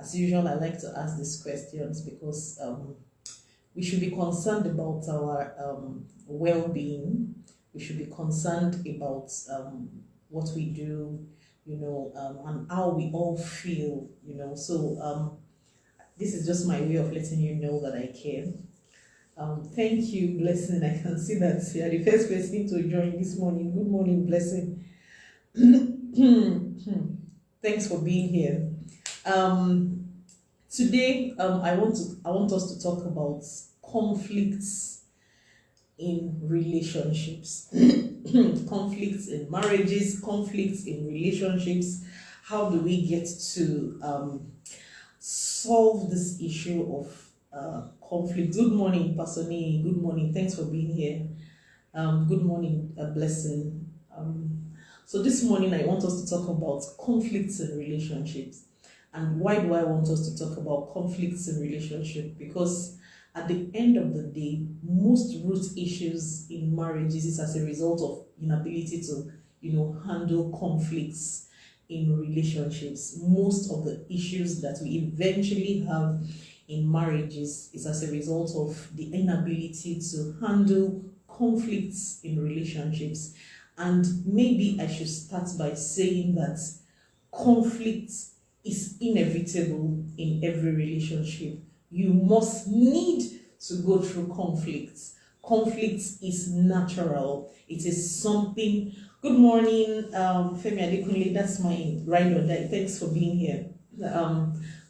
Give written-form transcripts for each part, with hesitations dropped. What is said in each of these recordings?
As usual, I like to ask these questions because we should be concerned about our well-being. We should be concerned about what we do, and how we all feel, So this is just my way of letting you know that I care. Thank you, Blessing. I can see that you are the first person to join this morning. Good morning, Blessing. Thanks for being here. Today, I want us to talk about conflicts in relationships, conflicts in marriages, conflicts in relationships. How do we get to solve this issue of conflict? Good morning, Pastor Nee. Good morning. Thanks for being here. Good morning, Blessing. So this morning, I want us to talk about conflicts in relationships. And why do I want us to talk about conflicts in relationship? Because at the end of the day, most root issues in marriages is as a result of inability to, handle conflicts in relationships. Most of the issues that we eventually have in marriages is as a result of the inability to handle conflicts in relationships. And maybe I should start by saying that conflict is inevitable in every relationship. You must need to go through conflicts. Conflict is natural. It is something. Good morning, Femi Adekunle. That's my ride or die. Thanks for being here.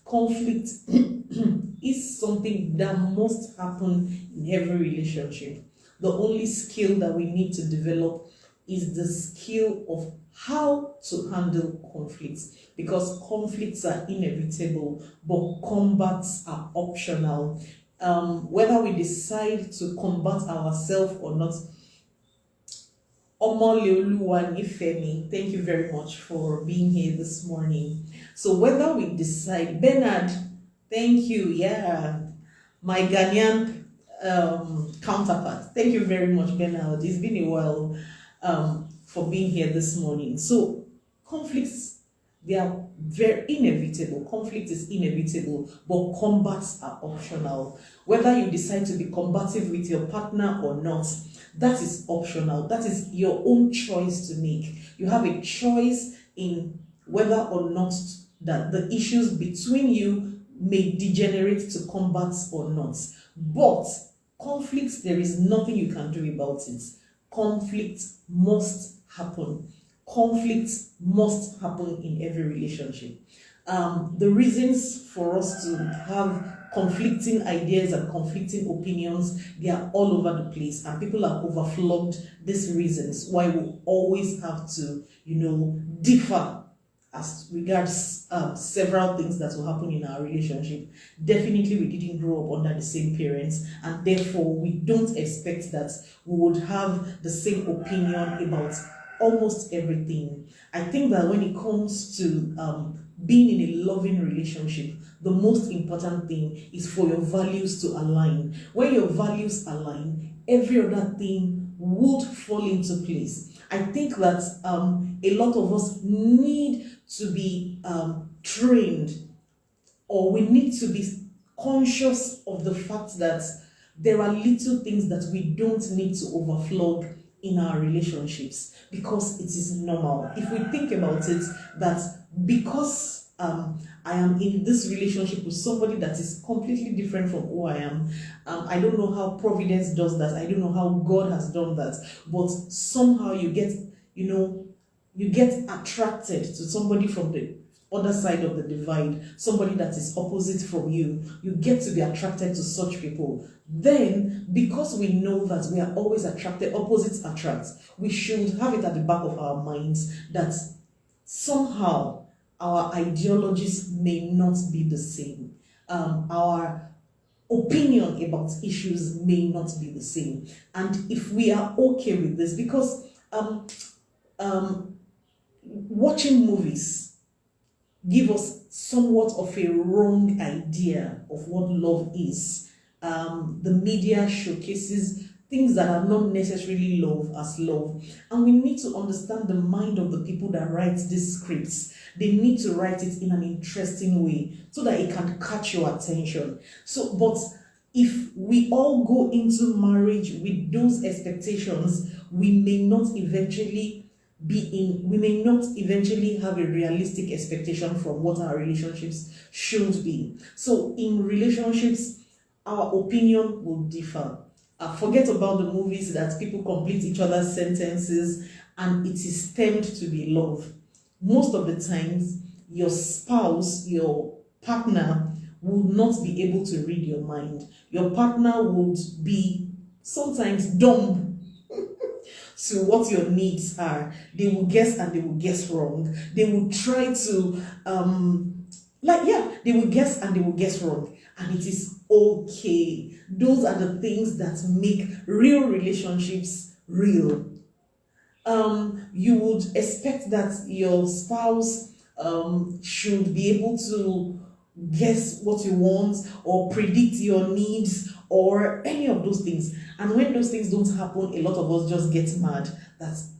Conflict is something that must happen in every relationship. The only skill that we need to develop is the skill of how to handle conflicts, because conflicts are inevitable, but combats are optional. Whether we decide to combat ourselves or not. Omololuwa Ifemi, thank you very much for being here this morning. So whether we decide, Bernard, thank you, my Ghanaian counterpart. Thank you very much, Bernard. It's been a while for being here this morning. So conflicts, they are very inevitable. Conflict is inevitable, but combats are optional. Whether you decide to be combative with your partner or not, that is optional. That is your own choice to make. You have a choice in whether or not that the issues between you may degenerate to combat or not. But conflicts, there is nothing you can do about it. Conflict must happen. Conflict must happen in every relationship. The reasons for us to have conflicting ideas and conflicting opinions, they are all over the place, and people have overflogged these reasons why we always have to, differ as regards several things that will happen in our relationship. Definitely, we didn't grow up under the same parents, and therefore we don't expect that we would have the same opinion about almost everything. I think that when it comes to being in a loving relationship, the most important thing is for your values to align. When your values align, every other thing would fall into place. I think that a lot of us need to be trained, or we need to be conscious of the fact that there are little things that we don't need to overflog in our relationships, because it is normal. If we think about it, that because I am in this relationship with somebody that is completely different from who I am, I don't know how Providence does that. I don't know how God has done that, but somehow you get attracted to somebody from the other side of the divide, somebody that is opposite from you. You get to be attracted to such people. Then, because we know that we are always attracted, opposites attract, we should have it at the back of our minds that somehow our ideologies may not be the same. Our opinion about issues may not be the same. And if we are okay with this, because watching movies give us somewhat of a wrong idea of what love is. The media showcases things that are not necessarily love as love. And we need to understand the mind of the people that write these scripts. They need to write it in an interesting way so that it can catch your attention. So, but if we all go into marriage with those expectations, we may not eventually have a realistic expectation from what our relationships should be. So in relationships, our opinion will differ. Forget about the movies that people complete each other's sentences and it is termed to be love. Most of the times, your spouse, your partner, will not be able to read your mind. Your partner would be sometimes dumb to what your needs are. They will guess and they will guess wrong. They will try to, they will guess and they will guess wrong. And it is okay. Those are the things that make real relationships real. You would expect that your spouse should be able to guess what you want or predict your needs or any of those things. And when those things don't happen, a lot of us just get mad.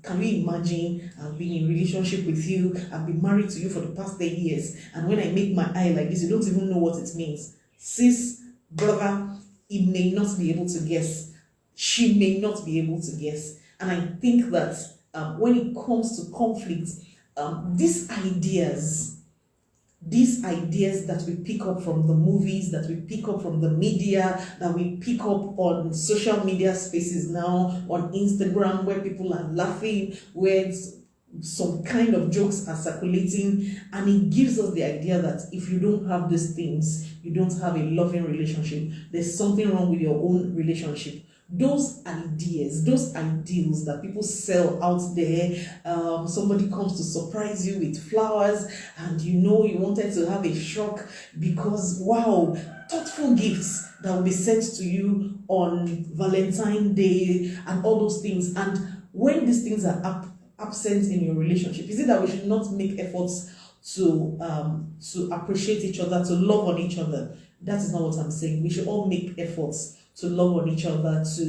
Can you imagine I've been in a relationship with you, I've been married to you for the past 10 years, and when I make my eye like this, you don't even know what it means. Sis, brother, he may not be able to guess. She may not be able to guess. And I think that when it comes to conflict, these ideas that we pick up from the movies, that we pick up from the media, that we pick up on social media spaces now, on Instagram, where people are laughing, where some kind of jokes are circulating, and it gives us the idea that if you don't have these things, you don't have a loving relationship. There's something wrong with your own relationship. Those ideas, those ideals that people sell out there, somebody comes to surprise you with flowers and you wanted to have a shock because, wow, thoughtful gifts that will be sent to you on Valentine's Day and all those things. And when these things are absent in your relationship, is it that we should not make efforts to appreciate each other, to love on each other? That is not what I'm saying. We should all make efforts to love on each other, to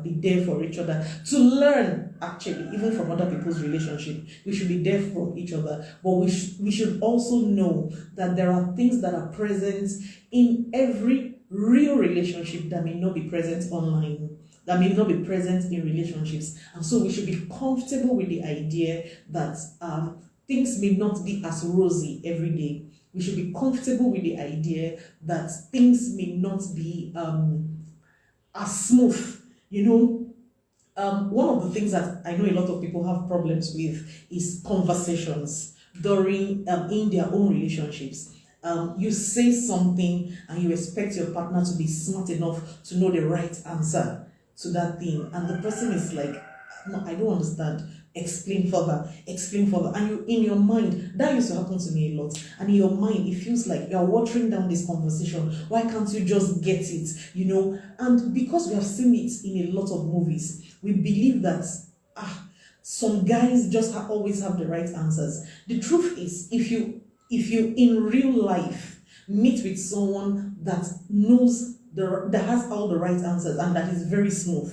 be there for each other, to learn, actually, even from other people's relationship. We should be there for each other. But we should also know that there are things that are present in every real relationship that may not be present online, that may not be present in relationships. And so we should be comfortable with the idea that things may not be as rosy every day. We should be comfortable with the idea that things may not be as smooth. One of the things that I know a lot of people have problems with is conversations during in their own relationships. You say something and you expect your partner to be smart enough to know the right answer to that thing, and the person is like, no, I don't understand. Explain further. And you, in your mind, that used to happen to me a lot. And in your mind, it feels like you are watering down this conversation. Why can't you just get it? And because we have seen it in a lot of movies, we believe that some guys just always have the right answers. The truth is, if you in real life meet with someone that knows that has all the right answers and that is very smooth,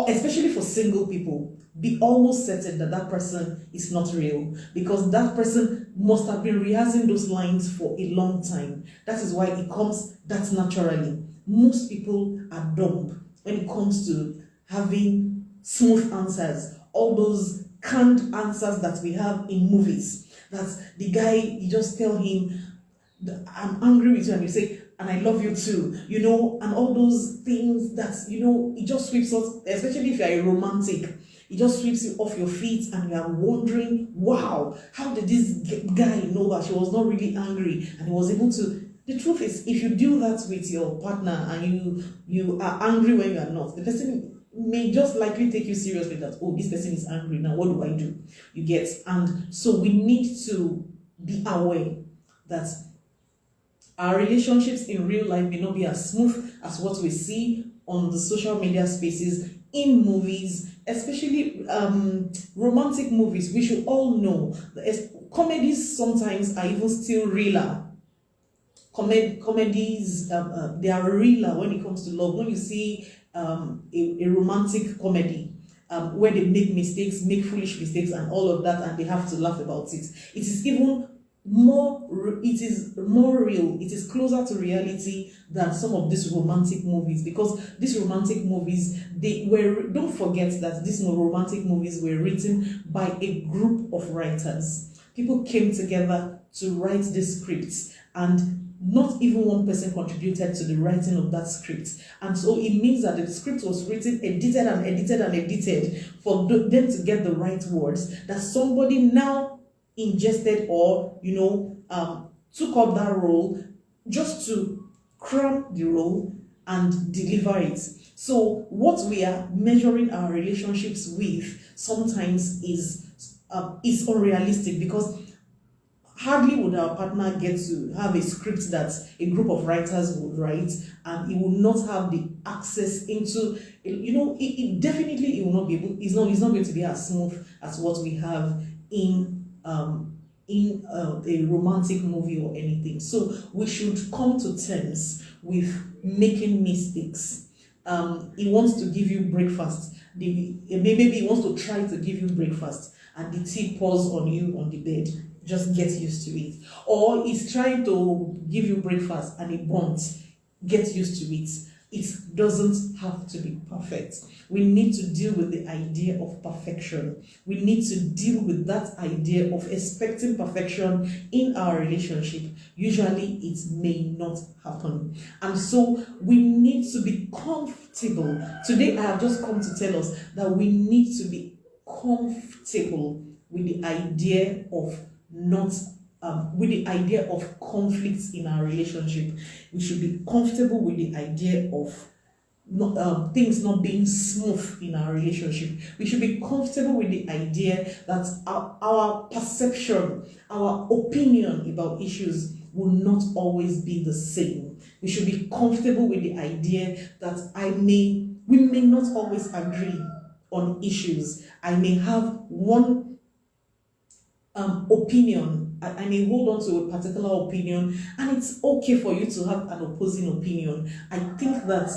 especially for single people, be almost certain that that person is not real, because that person must have been rehearsing those lines for a long time. That is why it comes that naturally. Most people are dumb when it comes to having smooth answers, all those canned answers that we have in movies. That's the guy, you just tell him, I'm angry with you, and you say, and I love you too, and all those things that, it just sweeps us, especially if you're a romantic, it just sweeps you off your feet and you are wondering, wow, how did this guy know that she was not really angry and he was able to. The truth is, if you do that with your partner and you are angry when you are not, the person may just likely take you seriously that, oh, this person is angry now, what do? You get. And so we need to be aware that our relationships in real life may not be as smooth as what we see on the social media spaces, in movies, especially romantic movies. We should all know that comedies sometimes are even still realer. Comedies, they are realer when it comes to love. When you see a romantic comedy where they make mistakes, make foolish mistakes, and all of that, and they have to laugh about it. It is even it is more real, it is closer to reality than some of these romantic movies, because these romantic movies, don't forget that these romantic movies were written by a group of writers. People came together to write these scripts, and not even one person contributed to the writing of that script. And so it means that the script was written, edited and edited and edited for them to get the right words that somebody now ingested or took up that role just to cram the role and deliver it. So what we are measuring our relationships with sometimes is unrealistic, because hardly would our partner get to have a script that a group of writers would write, and he will not have the access into, it definitely, it will not be able, it's not going to be as smooth as what we have in a romantic movie or anything. So we should come to terms with making mistakes. He wants to give you breakfast. Maybe he wants to try to give you breakfast, and the tea pours on you on the bed. Just get used to it. Or he's trying to give you breakfast and it burns. Get used to it. It doesn't have to be perfect. We need to deal with the idea of perfection. We need to deal with that idea of expecting perfection in our relationship. Usually it may not happen. And so we need to be comfortable. Today I have just come to tell us that we need to be comfortable with the idea of conflicts in our relationship. We should be comfortable with the idea of things not being smooth in our relationship. We should be comfortable with the idea that our perception, our opinion about issues will not always be the same. We should be comfortable with the idea that we may not always agree on issues. I may have one opinion. I may hold on to a particular opinion, and it's okay for you to have an opposing opinion. I think that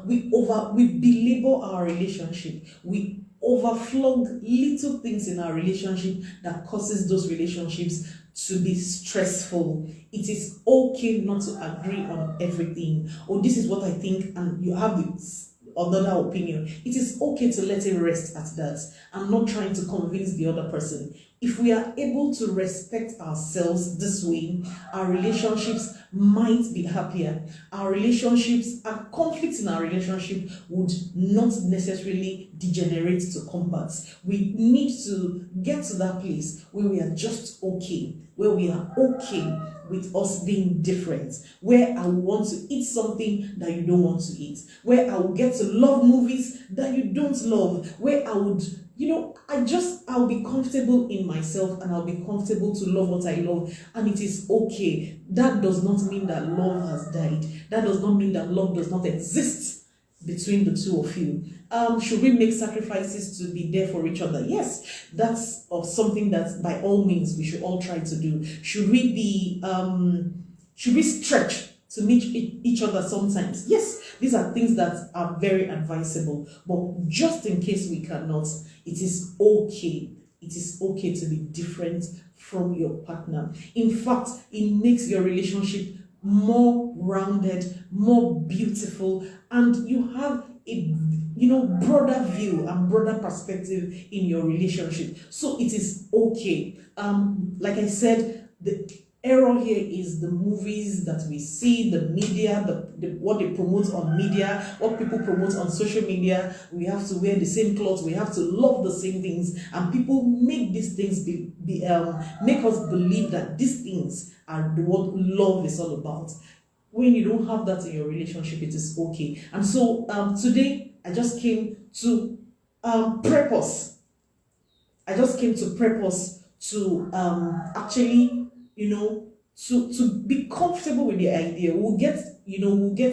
we belabor our relationship. We overflog little things in our relationship that causes those relationships to be stressful. It is okay not to agree on everything. Oh, this is what I think, and you have another opinion. It is okay to let it rest at that. I'm not trying to convince the other person. If we are able to respect ourselves this way, our relationships might be happier. Our relationships and conflicts in our relationship would not necessarily degenerate to combat. We need to get to that place where we are just okay, where we are okay with us being different, where I will want to eat something that you don't want to eat, where I will get to love movies that you don't love, where I would, I'll be comfortable in myself, and I'll be comfortable to love what I love, and it is okay. That does not mean that love has died. That does not mean that love does not exist between the two of you. Should we make sacrifices to be there for each other? Yes, that's something that by all means we should all try to do. Should we stretch to meet each other sometimes? Yes, these are things that are very advisable. But just in case we cannot, it is okay. It is okay to be different from your partner. In fact, it makes your relationship more rounded, more beautiful, and you have a broader view and broader perspective in your relationship. So it is okay. Like I said, the error here is the movies that we see, the media, what they promote on media, what people promote on social media. We have to wear the same clothes, we have to love the same things, and people make these things make us believe that these things are what love is all about. When you don't have that in your relationship, it is okay. And so today I just came to prep us. I just came to prep us to actually, to be comfortable with the idea. We'll get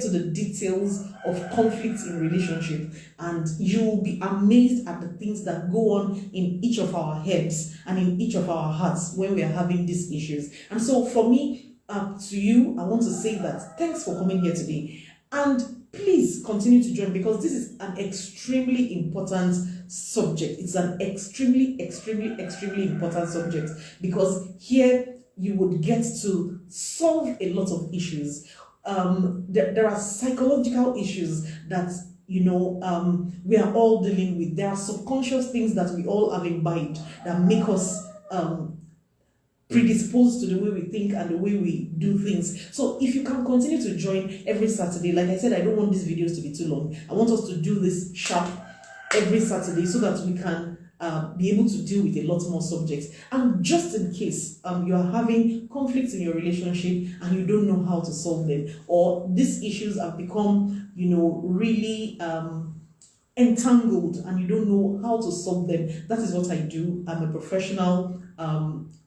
to the details of conflict in relationship, and you will be amazed at the things that go on in each of our heads and in each of our hearts when we are having these issues. And so for me, to you, I want to say that thanks for coming here today. And please continue to join, because this is an extremely important subject. It's an extremely, extremely, extremely important subject, because here you would get to solve a lot of issues. There are psychological issues that we are all dealing with. There are subconscious things that we all have imbibed that make us predisposed to the way we think and the way we do things. So if you can continue to join every Saturday, like I said, I don't want these videos to be too long. I want us to do this sharp every Saturday so that we can be able to deal with a lot more subjects. And just in case you are having conflicts in your relationship and you don't know how to solve them, or these issues have become, really entangled and you don't know how to solve them, that is what I do. I'm a professional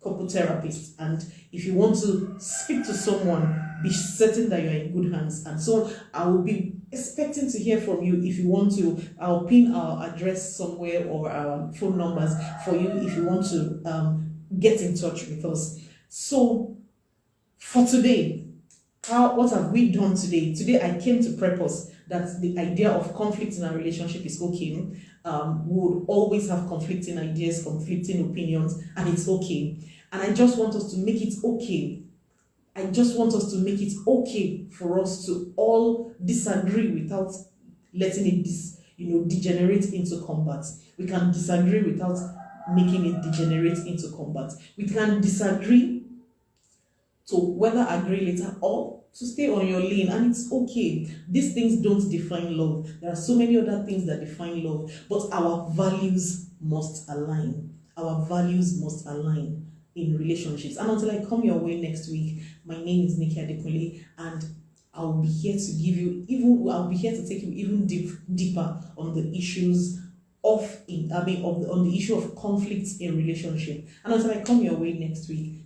couple therapist, and if you want to speak to someone, be certain that you're in good hands. And so I will be expecting to hear from you. If you want to, I'll pin our address somewhere or our phone numbers for you if you want to get in touch with us. So for today, what have we done today? Today I came to prep us that the idea of conflict in our relationship is okay. We would always have conflicting ideas, conflicting opinions, and it's okay. And I just want us to make it okay. I just want us to make it okay for us to all disagree without letting it degenerate into combat. We can disagree without making it degenerate into combat. We can disagree to whether agree later or to stay on your lane, and it's okay. These things don't define love. There are so many other things that define love, but our values must align. Our values must align in relationships. And until I come your way next week, my name is Nikki Adekunle, and I'll be here to take you even deeper on the issues on the issue of conflict in relationship. And until I come your way next week,